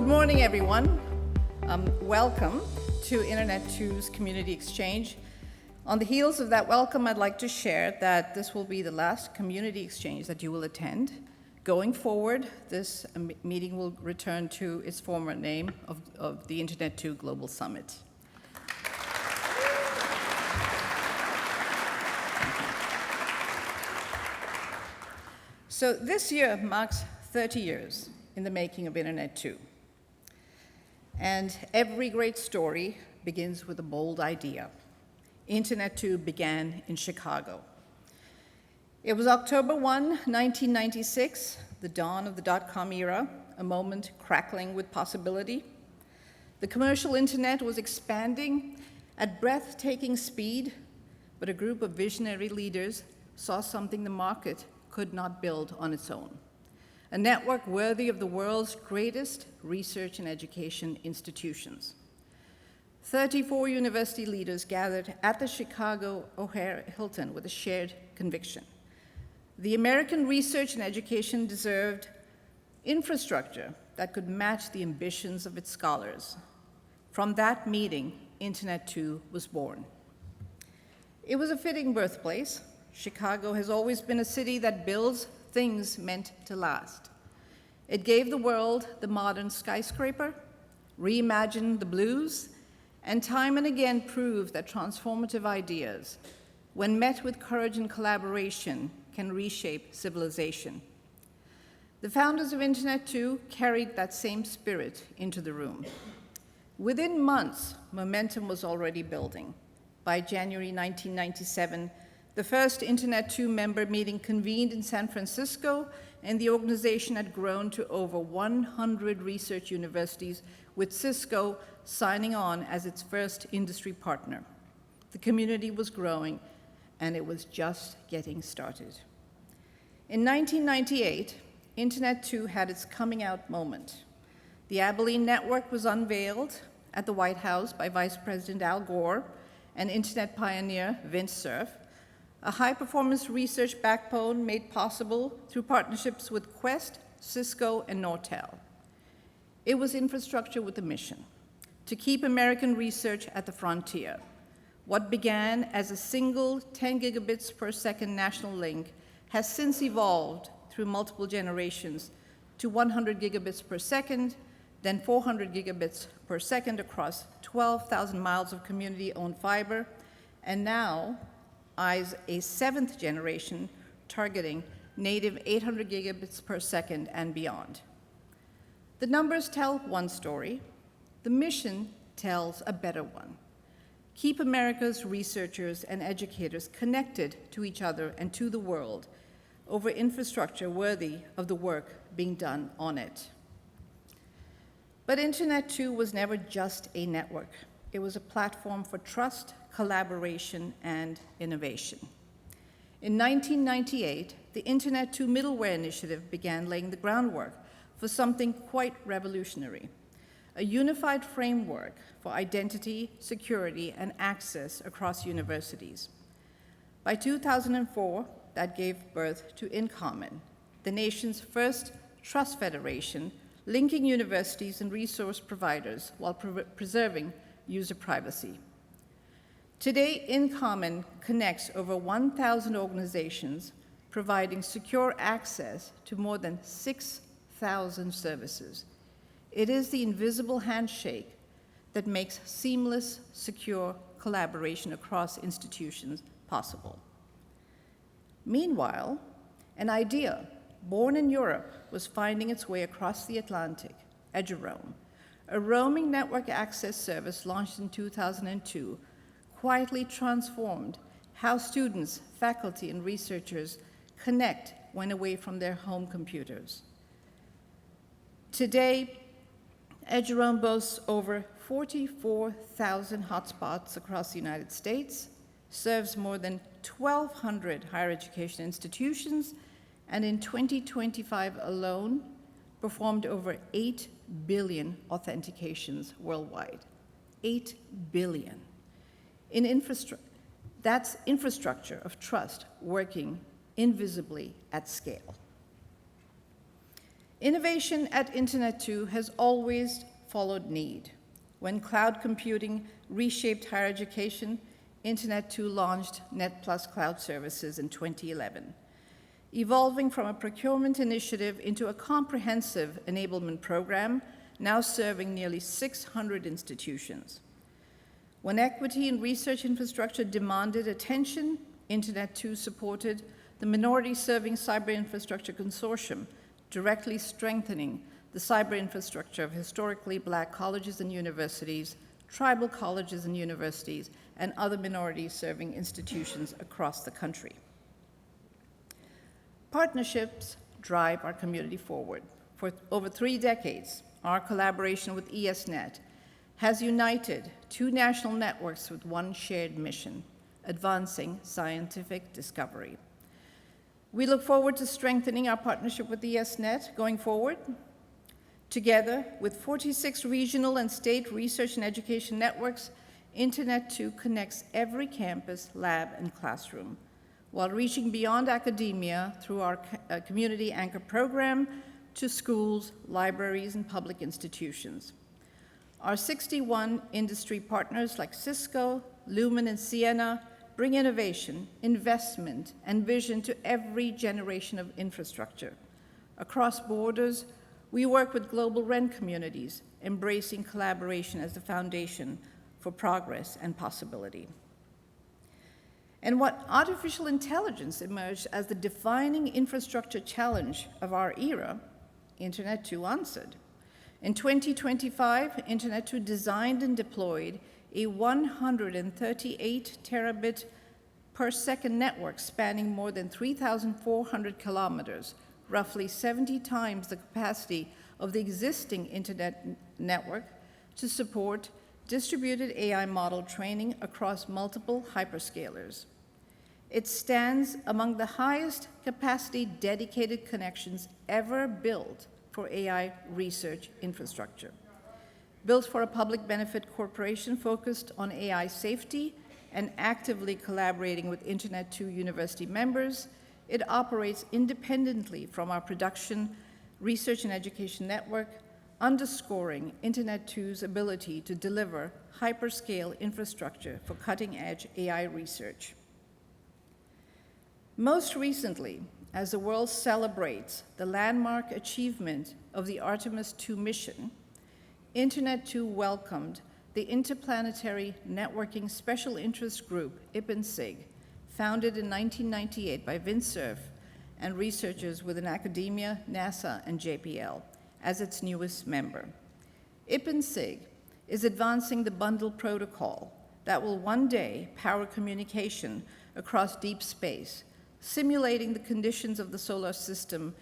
morning, everyone. Welcome to Internet2's Community Exchange. On the heels of that welcome, I'd like to share that this will be the last community exchange that you will attend. Going forward, this meeting will return to its former name of the Internet2 Global Summit. So this year marks 30 years in the making of Internet2. And every great story begins with a bold idea. Internet2 began in Chicago. It was October 1, 1996, the dawn of the dot-com era, a moment crackling with possibility. The commercial internet was expanding at breathtaking speed, but a group of visionary leaders saw something the market could not build on its own. A network worthy of the world's greatest research and education institutions. 34 university leaders gathered at the Chicago O'Hare Hilton with a shared conviction. The American research and education deserved infrastructure that could match the ambitions of its scholars. From that meeting, Internet2 was born. It was a fitting birthplace. Chicago has always been a city that builds things meant to last. It gave the world the modern skyscraper, reimagined the blues, and time and again proved that transformative ideas, when met with courage and collaboration, can reshape civilization. The founders of Internet2 carried that same spirit into the room. Within months, momentum was already building. By January 1997, the first Internet2 member meeting convened in San Francisco, and the organization had grown to over 100 research universities, with Cisco signing on as its first industry partner. The community was growing, and it was just getting started. In 1998, Internet2 had its coming out moment. The Abilene Network was unveiled at the White House by Vice President Al Gore and Internet pioneer Vint Cerf, a high-performance research backbone made possible through partnerships with Quest, Cisco, and Nortel. It was infrastructure with a mission, to keep American research at the frontier. What began as a single 10 gigabits per second national link has since evolved through multiple generations to 100 gigabits per second, then 400 gigabits per second across 12,000 miles of community-owned fiber, and now eyes a seventh generation targeting native 800 gigabits per second and beyond. The numbers tell one story. The mission tells a better one. Keep America's researchers and educators connected to each other and to the world over infrastructure worthy of the work being done on it. But Internet2 was never just a network. It was a platform for trust, collaboration, and innovation. In 1998, the Internet2 Middleware Initiative began laying the groundwork for something quite revolutionary, a unified framework for identity, security, and access across universities. By 2004, that gave birth to InCommon, the nation's first trust federation, linking universities and resource providers while preserving user privacy. Today, InCommon connects over 1,000 organizations, providing secure access to more than 6,000 services. It is the invisible handshake that makes seamless, secure collaboration across institutions possible. Meanwhile, an idea born in Europe was finding its way across the Atlantic, EduRoam, a roaming network access service launched in 2002, quietly transformed how students, faculty, and researchers connect when away from their home computers. Today, EduRoam boasts over 44,000 hotspots across the United States, serves more than 1,200 higher education institutions, and in 2025 alone, performed over 8 billion authentications worldwide. 8 billion. That's infrastructure of trust working invisibly at scale. Innovation at Internet2 has always followed need. When cloud computing reshaped higher education, Internet2 launched Net Plus Cloud Services in 2011, evolving from a procurement initiative into a comprehensive enablement program, now serving nearly 600 institutions. When equity in research infrastructure demanded attention, Internet2 supported the minority-serving cyber infrastructure consortium, directly strengthening the cyber infrastructure of historically Black colleges and universities, tribal colleges and universities, and other minority-serving institutions across the country. Partnerships drive our community forward. For over 3 decades, our collaboration with ESNet has united 2 national networks with one shared mission: advancing scientific discovery. We look forward to strengthening our partnership with ESNet going forward. Together with 46 regional and state research and education networks, Internet2 connects every campus, lab, and classroom, while reaching beyond academia through our community anchor program to schools, libraries, and public institutions. Our 61 industry partners like Cisco, Lumen, and Sienna bring innovation, investment, and vision to every generation of infrastructure. Across borders, we work with global REN communities, embracing collaboration as the foundation for progress and possibility. And what artificial intelligence emerged as the defining infrastructure challenge of our era, Internet2 answered. In 2025, Internet2 designed and deployed a 138 terabit per second network spanning more than 3,400 kilometers, roughly 70 times the capacity of the existing internet network, to support distributed AI model training across multiple hyperscalers. It stands among the highest capacity dedicated connections ever built for AI research infrastructure. Built for a public benefit corporation focused on AI safety and actively collaborating with Internet2 university members, it operates independently from our production, research and education network, underscoring Internet2's ability to deliver hyperscale infrastructure for cutting-edge AI research. Most recently, as the world celebrates the landmark achievement of the Artemis II mission, Internet2 welcomed the Interplanetary Networking Special Interest Group, IPNSIG, founded in 1998 by Vint Cerf and researchers within academia, NASA, and JPL, as its newest member. IPNSIG is advancing the bundle protocol that will one day power communication across deep space, simulating the conditions of the solar system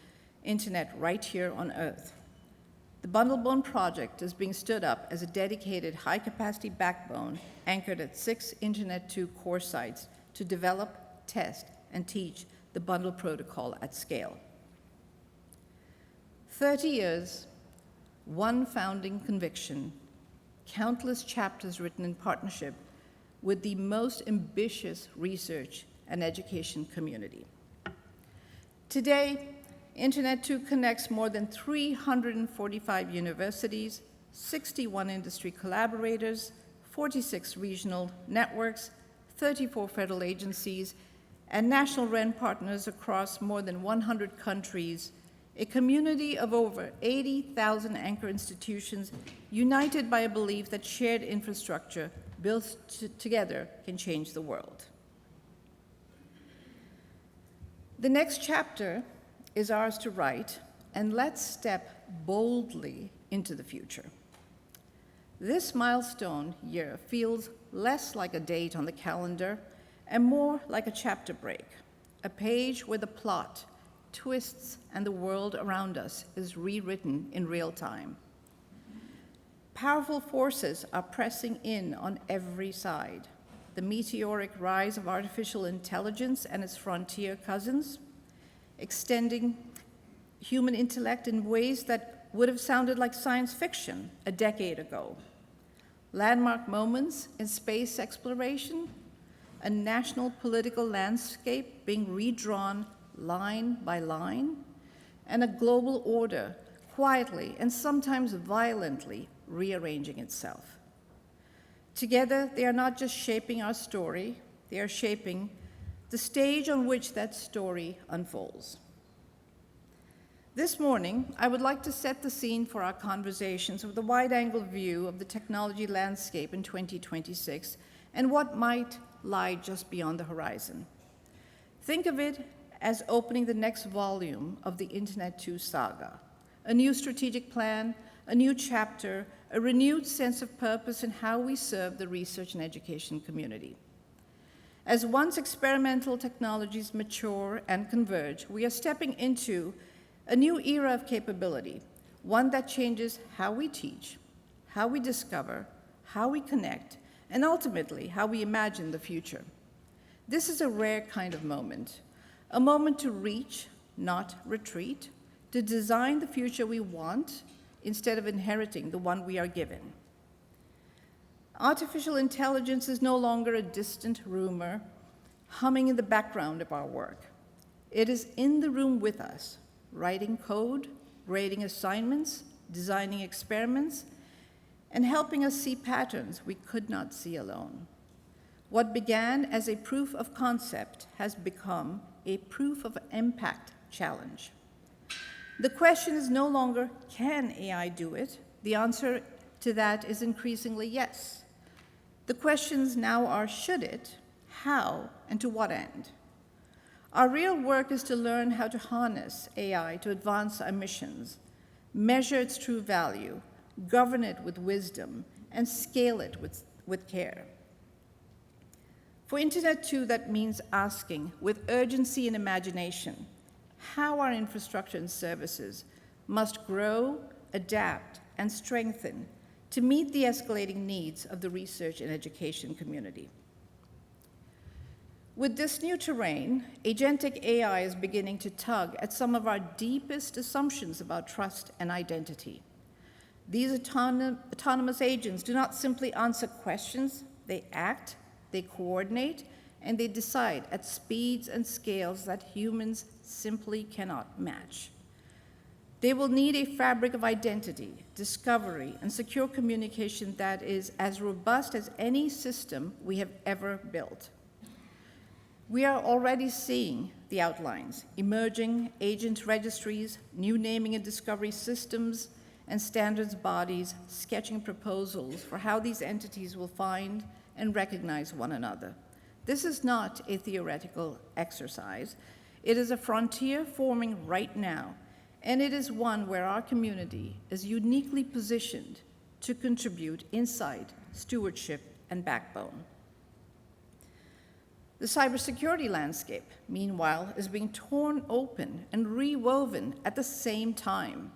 internet right here on Earth. The Bundlebone project is being stood up as a dedicated high-capacity backbone anchored at 6 Internet2 core sites to develop, test, and teach the bundle protocol at scale. 30 years, one founding conviction, countless chapters written in partnership with the most ambitious research and education community. Today, Internet2 connects more than 345 universities, 61 industry collaborators, 46 regional networks, 34 federal agencies, and national REN partners across more than 100 countries, a community of over 80,000 anchor institutions united by a belief that shared infrastructure built together can change the world. The next chapter is ours to write, and let's step boldly into the future. This milestone year feels less like a date on the calendar and more like a chapter break, a page where the plot twists and the world around us is rewritten in real time. Powerful forces are pressing in on every side. The meteoric rise of artificial intelligence and its frontier cousins, extending human intellect in ways that would have sounded like science fiction a decade ago. Landmark moments in space exploration, a national political landscape being redrawn line by line, and a global order quietly and sometimes violently rearranging itself. Together, they are not just shaping our story, they are shaping the stage on which that story unfolds. This morning, I would like to set the scene for our conversations with a wide-angle view of the technology landscape in 2026 and what might lie just beyond the horizon. Think of it as opening the next volume of the Internet2 saga, a new strategic plan, a new chapter, a renewed sense of purpose in how we serve the research and education community. As once experimental technologies mature and converge, we are stepping into a new era of capability, one that changes how we teach, how we discover, how we connect, and ultimately how we imagine the future. This is a rare kind of moment, a moment to reach, not retreat, to design the future we want instead of inheriting the one we are given. Artificial intelligence is no longer a distant rumor humming in the background of our work. It is in the room with us, writing code, grading assignments, designing experiments, and helping us see patterns we could not see alone. What began as a proof of concept has become a proof of impact challenge. The question is no longer, can AI do it? The answer to that is increasingly yes. The questions now are, should it, how, and to what end? Our real work is to learn how to harness AI to advance our missions, measure its true value, govern it with wisdom, and scale it with care. For Internet2, that means asking, with urgency and imagination, how our infrastructure and services must grow, adapt, and strengthen to meet the escalating needs of the research and education community. With this new terrain, agentic AI is beginning to tug at some of our deepest assumptions about trust and identity. These autonomous agents do not simply answer questions, they act, they coordinate, and they decide at speeds and scales that humans simply cannot match. They will need a fabric of identity, discovery, and secure communication that is as robust as any system we have ever built. We are already seeing the outlines, emerging agent registries, new naming and discovery systems, and standards bodies sketching proposals for how these entities will find and recognize one another. This is not a theoretical exercise. It is a frontier forming right now, and it is one where our community is uniquely positioned to contribute insight, stewardship, and backbone. The cybersecurity landscape, meanwhile, is being torn open and rewoven at the same time.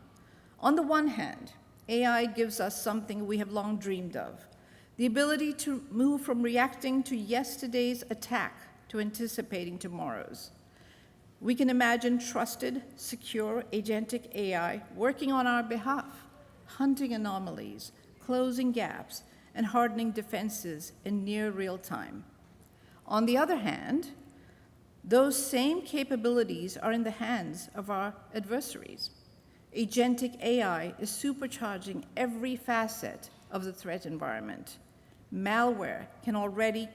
On the one hand, AI gives us something we have long dreamed of, the ability to move from reacting to yesterday's attack to anticipating tomorrow's. We can imagine trusted, secure, agentic AI working on our behalf, hunting anomalies, closing gaps, and hardening defenses in near real time. On the other hand, those same capabilities are in the hands of our adversaries. Agentic AI is supercharging every facet of the threat environment. Malware can already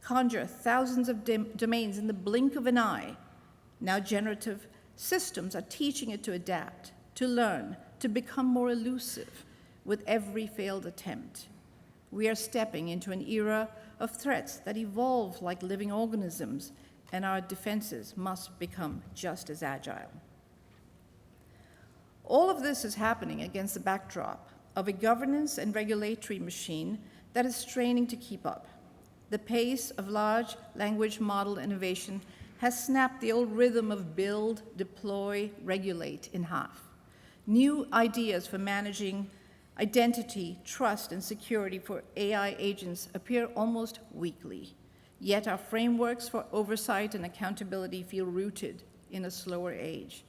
conjure thousands of domains in the blink of an eye. Now generative systems are teaching it to adapt, to learn, to become more elusive with every failed attempt. We are stepping into an era of threats that evolve like living organisms, and our defenses must become just as agile. All of this is happening against the backdrop of a governance and regulatory machine that is straining to keep up. The pace of large language model innovation has snapped the old rhythm of build, deploy, regulate in half. New ideas for managing identity, trust, and security for AI agents appear almost weekly, yet our frameworks for oversight and accountability feel rooted in a slower age.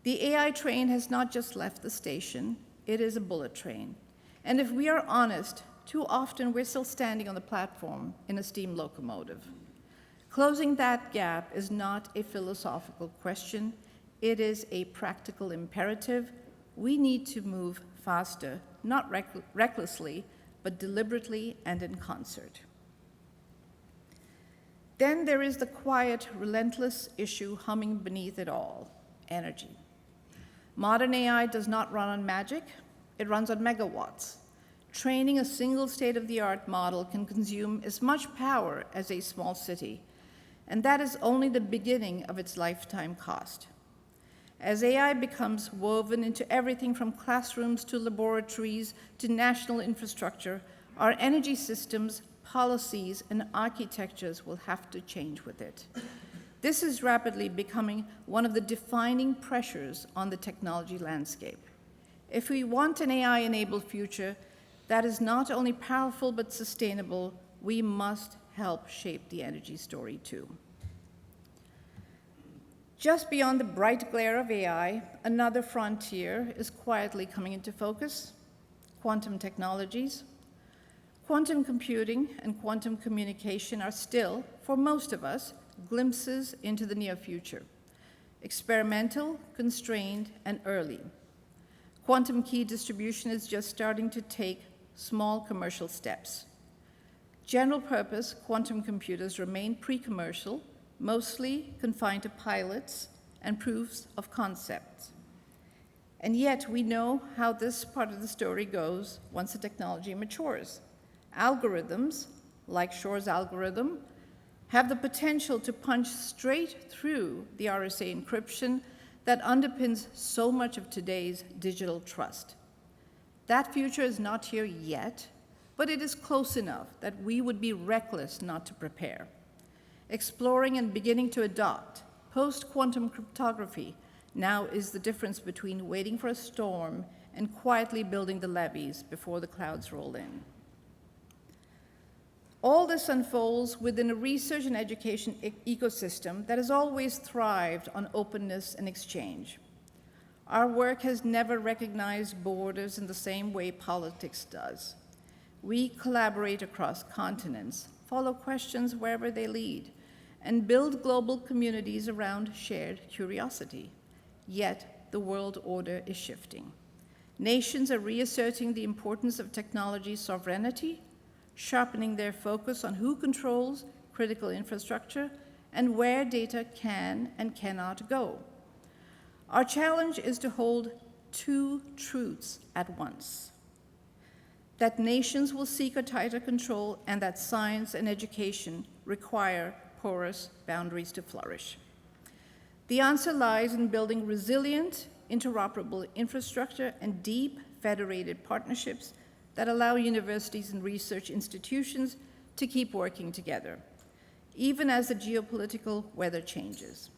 The AI train has not just left the station, it is a bullet train. And if we are honest, too often we're still standing on the platform in a steam locomotive. Closing that gap is not a philosophical question, it is a practical imperative, we need to move faster, not recklessly, but deliberately and in concert. Then there is the quiet, relentless issue humming beneath it all: energy. Modern AI does not run on magic, it runs on megawatts. Training a single state-of-the-art model can consume as much power as a small city, and that is only the beginning of its lifetime cost. As AI becomes woven into everything from classrooms to laboratories to national infrastructure, our energy systems, policies, and architectures will have to change with it. This is rapidly becoming one of the defining pressures on the technology landscape. If we want an AI-enabled future that is not only powerful but sustainable, we must help shape the energy story too. Just beyond the bright glare of AI, another frontier is quietly coming into focus: quantum technologies. Quantum computing and quantum communication are still, for most of us, glimpses into the near future: experimental, constrained, and early. Quantum key distribution is just starting to take small commercial steps. General-purpose quantum computers remain pre-commercial, mostly confined to pilots and proofs of concept. And yet we know how this part of the story goes once the technology matures. Algorithms, like Shor's algorithm, have the potential to punch straight through the RSA encryption that underpins so much of today's digital trust. That future is not here yet, but it is close enough that we would be reckless not to prepare. Exploring and beginning to adopt post-quantum cryptography now is the difference between waiting for a storm and quietly building the levees before the clouds roll in. All this unfolds within a research and education ecosystem that has always thrived on openness and exchange. Our work has never recognized borders in the same way politics does. We collaborate across continents, follow questions wherever they lead, and build global communities around shared curiosity. Yet, the world order is shifting. Nations are reasserting the importance of technology sovereignty, sharpening their focus on who controls critical infrastructure and where data can and cannot go. Our challenge is to hold two truths at once: that nations will seek a tighter control, and that science and education require porous boundaries to flourish. The answer lies in building resilient, interoperable infrastructure and deep federated partnerships that allow universities and research institutions to keep working together, even as the geopolitical weather changes.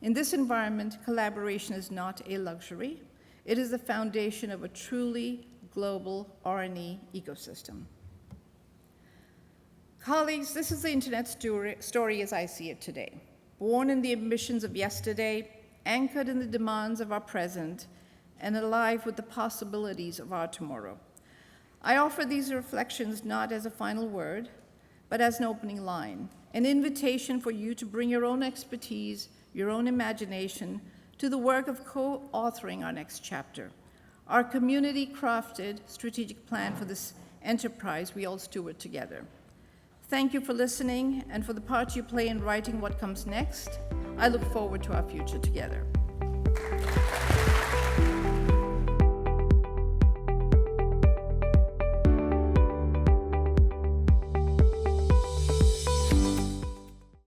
In this environment, collaboration is not a luxury. It is the foundation of a truly global R&E ecosystem. Colleagues, this is the Internet story as I see it today. Born in the ambitions of yesterday, anchored in the demands of our present, and alive with the possibilities of our tomorrow. I offer these reflections not as a final word, but as an opening line, an invitation for you to bring your own expertise, your own imagination to the work of co-authoring our next chapter, our community-crafted strategic plan for this enterprise we all steward together. Thank you for listening and for the part you play in writing what comes next. I look forward to our future together.